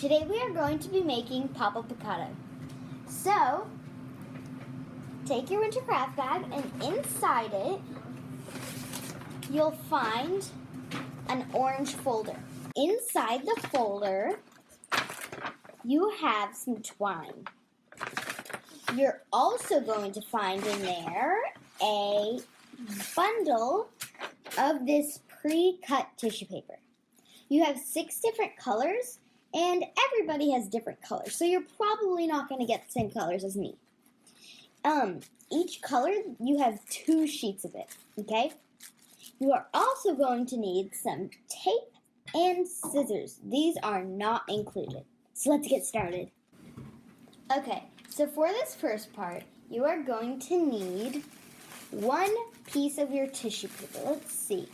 Today we are going to be making Papel Picado. So, take your winter craft bag and inside it, you'll find an orange folder. Inside the folder, you have some twine. You're also going to find in there a bundle of this pre-cut tissue paper. You have 6 different colors, and everybody has different colors, so you're probably not going to get the same colors as me. Each color, you have 2 sheets of it, okay? You are also going to need some tape and scissors. These are not included. So let's get started. Okay, so for this first part, you are going to need 1 piece of your tissue paper. Let's see.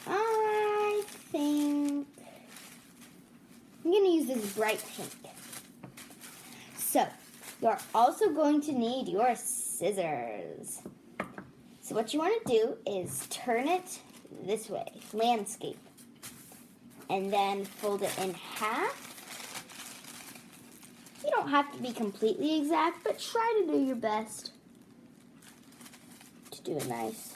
I think I'm going to use this bright pink. So, you're also going to need your scissors. So what you want to do is turn it this way, landscape, and then fold it in half. You don't have to be completely exact, but try to do your best to do it nice.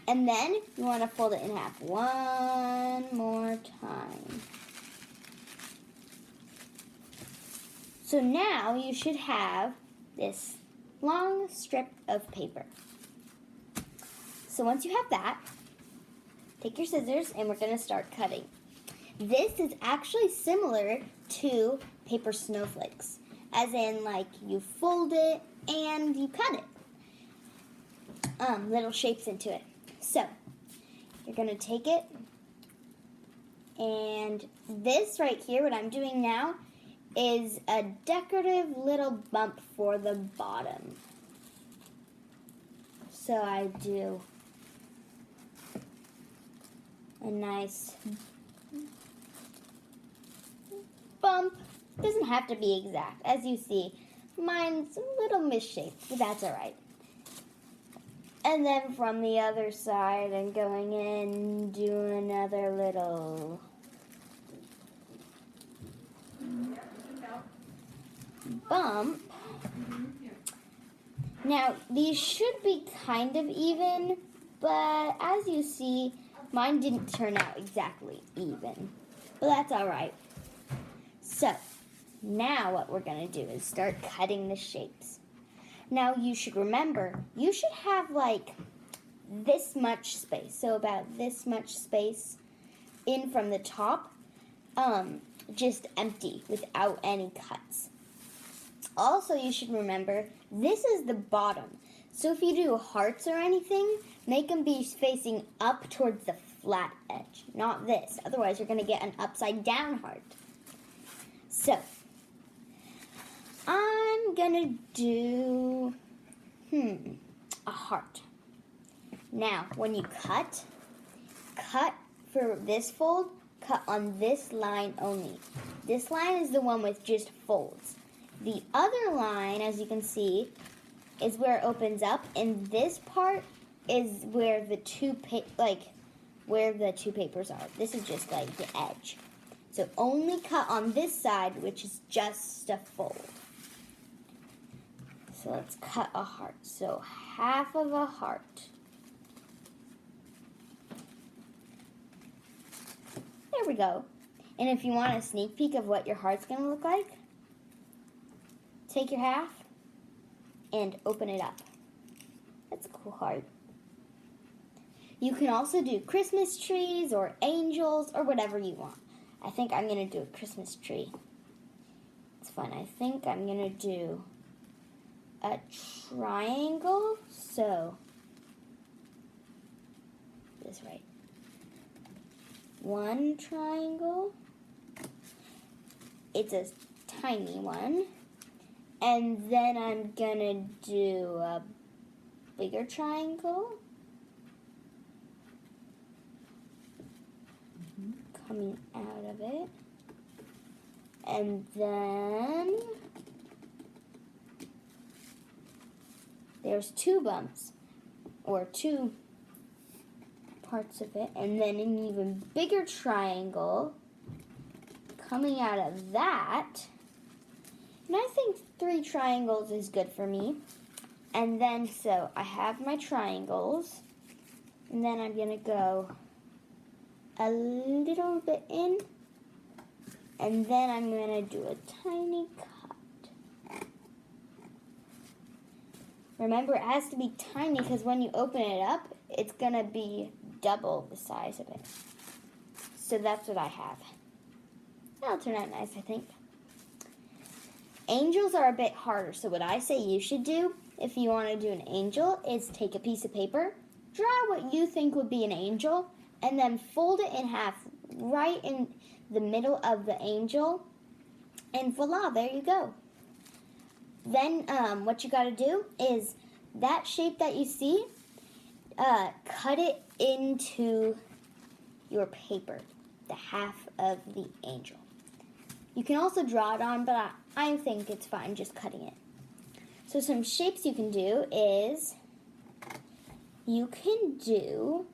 And then you want to fold it in half one more time. So now you should have this long strip of paper. So once you have that, take your scissors and we're going to start cutting. This is actually similar to paper snowflakes, as in like you fold it and you cut it. Little shapes into it. So, you're going to take it, and this right here, what I'm doing now, is a decorative little bump for the bottom. So I do a nice bump. Doesn't have to be exact. As you see, mine's a little misshaped, but that's all right. And then from the other side, I'm going in, do another little bump. Now, these should be kind of even, but as you see, mine didn't turn out exactly even. But that's all right. So, now what we're going to do is start cutting the shapes. Now, you should remember, you should have like this much space, so about this much space in from the top, just empty, without any cuts. Also, you should remember, this is the bottom. So if you do hearts or anything, make them be facing up towards the flat edge, not this. Otherwise, you're going to get an upside down heart. So, I'm gonna do, a heart. Now, when you cut for this fold, cut on this line only. This line is the one with just folds. The other line, as you can see, is where it opens up, and this part is where the two papers are. This is just like the edge. So only cut on this side, which is just a fold. So let's cut a heart. So half of a heart. There we go. And if you want a sneak peek of what your heart's going to look like, take your half and open it up. That's a cool heart. You can also do Christmas trees or angels or whatever you want. I think I'm going to do a Christmas tree. It's fun. I think I'm going to do a triangle. So, this right. 1 triangle. It's a tiny one. And then I'm going to do a bigger triangle. Coming out of it. And then there's 2 bumps, or 2 parts of it, and then an even bigger triangle coming out of that. And I think 3 triangles is good for me. And then, so I have my triangles, and then I'm gonna go a little bit in, and then I'm gonna do a tiny cut. Remember, it has to be tiny because when you open it up, it's gonna be double the size of it. So that's what I have. That'll turn out nice, I think. Angels are a bit harder, so what I say you should do if you want to do an angel is take a piece of paper, draw what you think would be an angel, and then fold it in half right in the middle of the angel, and voila, there you go. Then what you got to do is that shape that you see, cut it into your paper, the half of the angel. You can also draw it on, but I think it's fine just cutting it. So some shapes you can do is you can do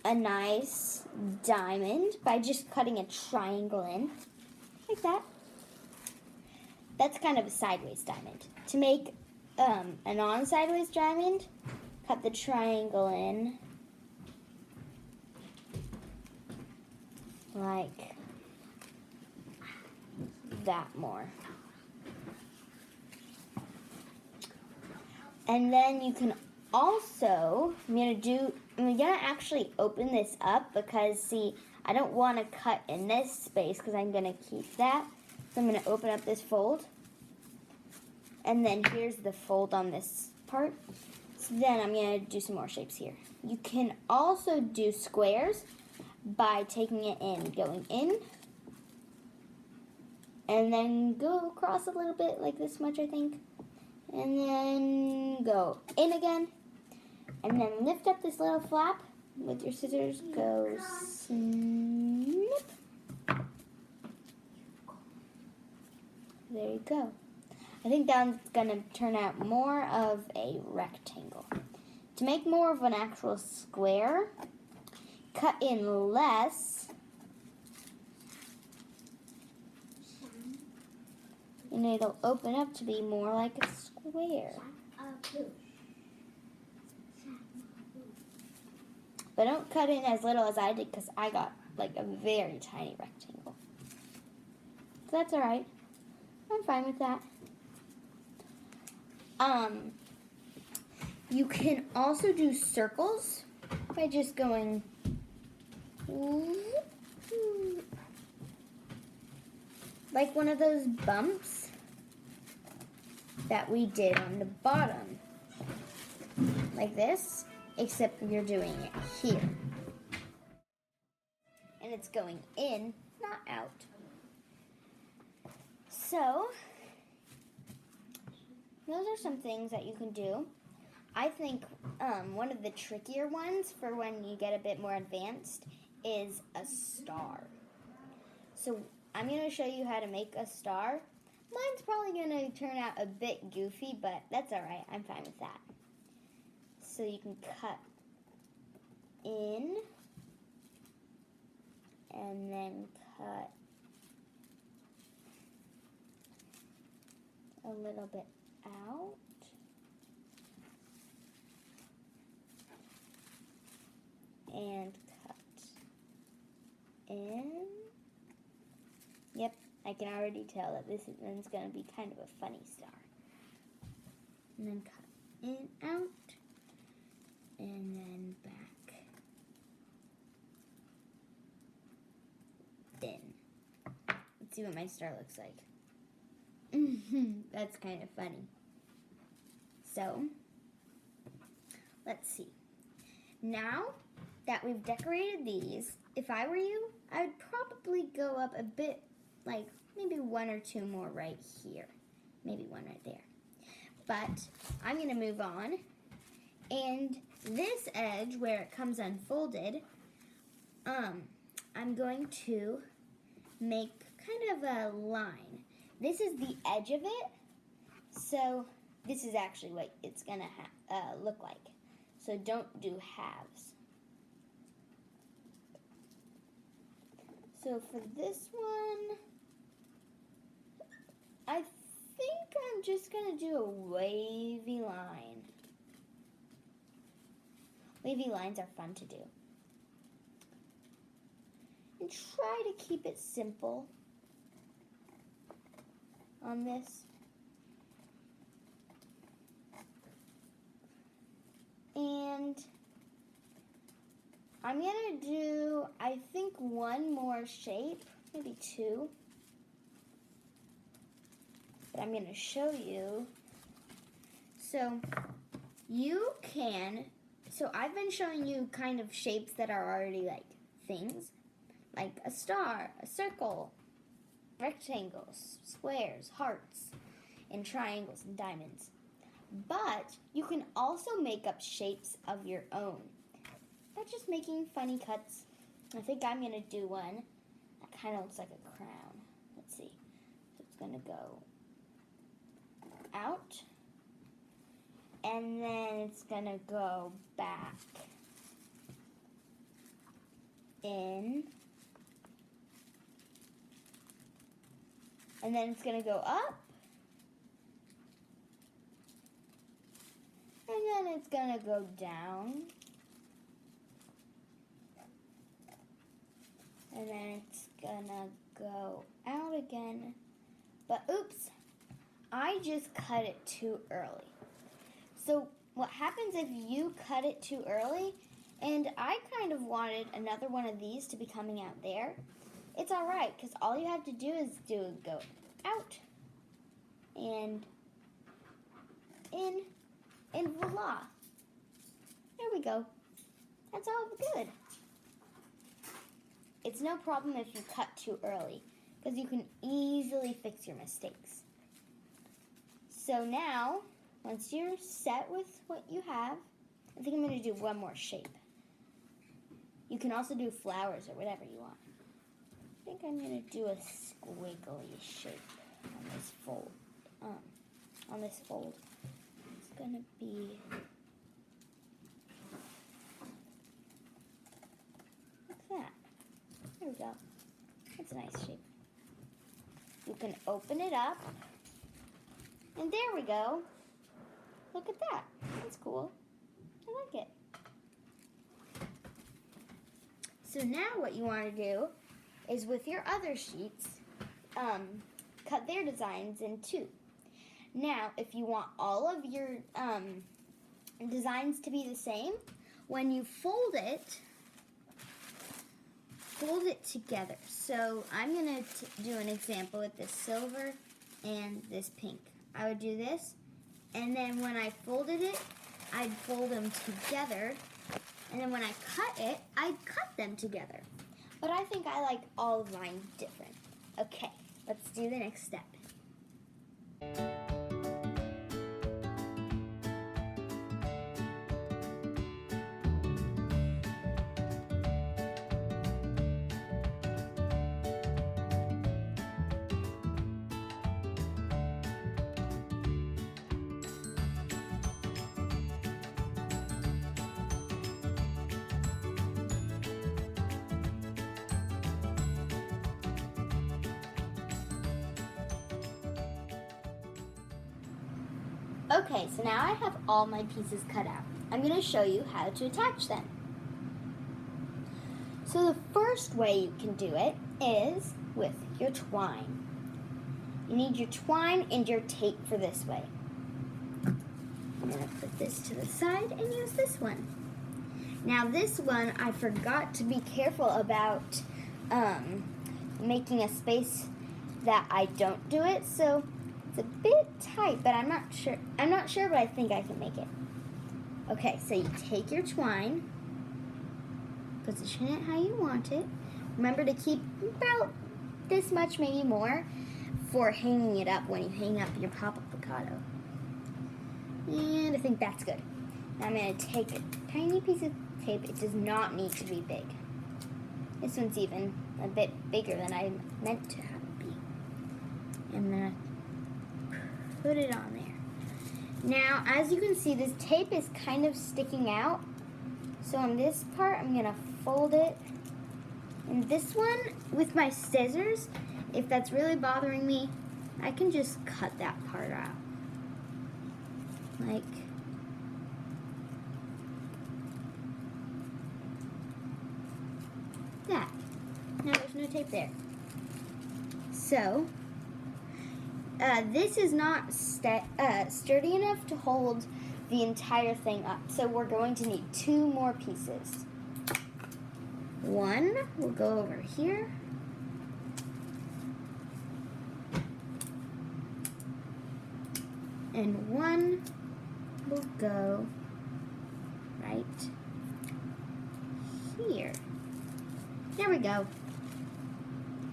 a nice diamond by just cutting a triangle in, like that. That's kind of a sideways diamond. To make a non-sideways diamond, cut the triangle in like that more. And then you can also, I'm gonna actually open this up because see, I don't want to cut in this space because I'm gonna keep that. So I'm gonna open up this fold. And then here's the fold on this part. So then I'm gonna do some more shapes here. You can also do squares by taking it in, going in, and then go across a little bit, like this much I think, and then go in again, and then lift up this little flap with your scissors, go snip. There you go. I think that's gonna turn out more of a rectangle. To make more of an actual square, cut in less, and it'll open up to be more like a square. But don't cut in as little as I did because I got like a very tiny rectangle. So that's alright. I'm fine with that. You can also do circles by just going like one of those bumps that we did on the bottom. Like this, except you're doing it here. And it's going in, not out. So, those are some things that you can do. I think one of the trickier ones for when you get a bit more advanced is a star. So I'm going to show you how to make a star. Mine's probably going to turn out a bit goofy, but that's alright. I'm fine with that. So you can cut in and then cut a little bit out. And cut in. Yep, I can already tell that this one's going to be kind of a funny star. And then cut in, out, and then back in. Let's see what my star looks like. That's kind of funny. So, let's see. Now that we've decorated these, if I were you, I would probably go up a bit, like maybe 1 or 2 more right here. Maybe 1 right there. But I'm going to move on. And this edge, where it comes unfolded, I'm going to make kind of a line. This is the edge of it. So this is actually what it's going to look like. So don't do halves. So for this one, I think I'm just going to do a wavy line. Wavy lines are fun to do. And try to keep it simple on this. And I'm going to do, I think, one more shape, maybe two. But I'm going to show you. So you can, so I've been showing you kind of shapes that are already like things, like a star, a circle, rectangles, squares, hearts, and triangles and diamonds. But you can also make up shapes of your own by just making funny cuts. I think I'm going to do one that kind of looks like a crown. Let's see. So it's going to go out, and then it's going to go back in, and then it's going to go up, and then it's going to go down, and then it's going to go out again. But oops, I just cut it too early. So what happens if you cut it too early, and I kind of wanted another one of these to be coming out there, it's all right, because all you have to do is go out and in, and voila. There we go. That's all good. It's no problem if you cut too early, because you can easily fix your mistakes. So now, once you're set with what you have, I think I'm going to do one more shape. You can also do flowers or whatever you want. I think I'm going to do a squiggly shape on this fold. It's going to be like that. There we go. That's a nice shape. You can open it up. And there we go. Look at that. That's cool. I like it. So now what you want to do is with your other sheets, cut their designs in two. Now, if you want all of your designs to be the same, when you fold it together. So I'm going to do an example with this silver and this pink. I would do this, and then when I folded it, I'd fold them together, and then when I cut it, I'd cut them together. But I think I like all of mine different. Okay, let's do the next step. Okay, so now I have all my pieces cut out. I'm going to show you how to attach them. So the first way you can do it is with your twine. You need your twine and your tape for this way. I'm going to put this to the side and use this one. Now this one, I forgot to be careful about making a space that I don't do it, so it's a bit tight, but I'm not sure, but I think I can make it. Okay, so you take your twine, position it how you want it. Remember to keep about this much, maybe more, for hanging it up when you hang up your Papel Picado. And I think that's good. Now I'm going to take a tiny piece of tape. It does not need to be big. This one's even a bit bigger than I meant to have it be. I'm going to put it on there. Now, as you can see, this tape is kind of sticking out. So on this part, I'm gonna fold it. And this one, with my scissors, if that's really bothering me, I can just cut that part out. Like that. Now there's no tape there. So, this is not sturdy enough to hold the entire thing up. So we're going to need 2 more pieces. One will go over here. And one will go right here. There we go.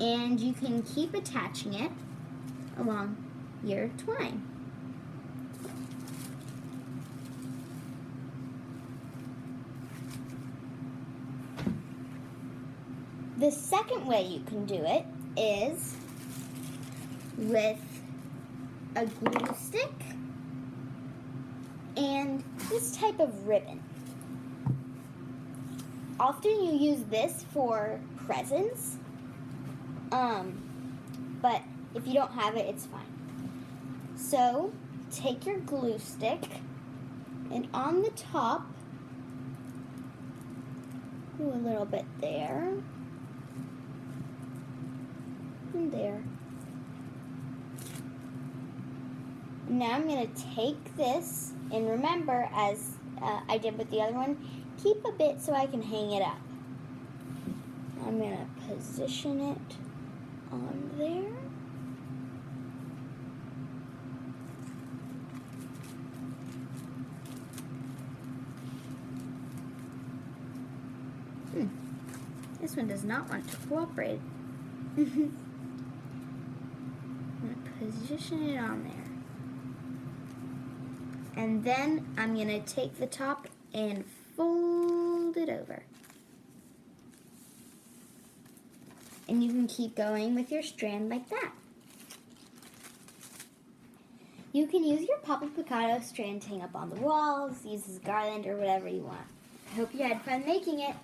And you can keep attaching it along your twine. The second way you can do it is with a glue stick and this type of ribbon. Often you use this for presents, but if you don't have it, it's fine. So take your glue stick and on the top, do a little bit there and there. Now I'm going to take this, and remember, as I did with the other one, keep a bit so I can hang it up. I'm going to position it on there. This one does not want to cooperate. I'm going to position it on there. And then I'm going to take the top and fold it over. And you can keep going with your strand like that. You can use your Papel Picado strand to hang up on the walls, use as a garland, or whatever you want. I hope you had fun making it.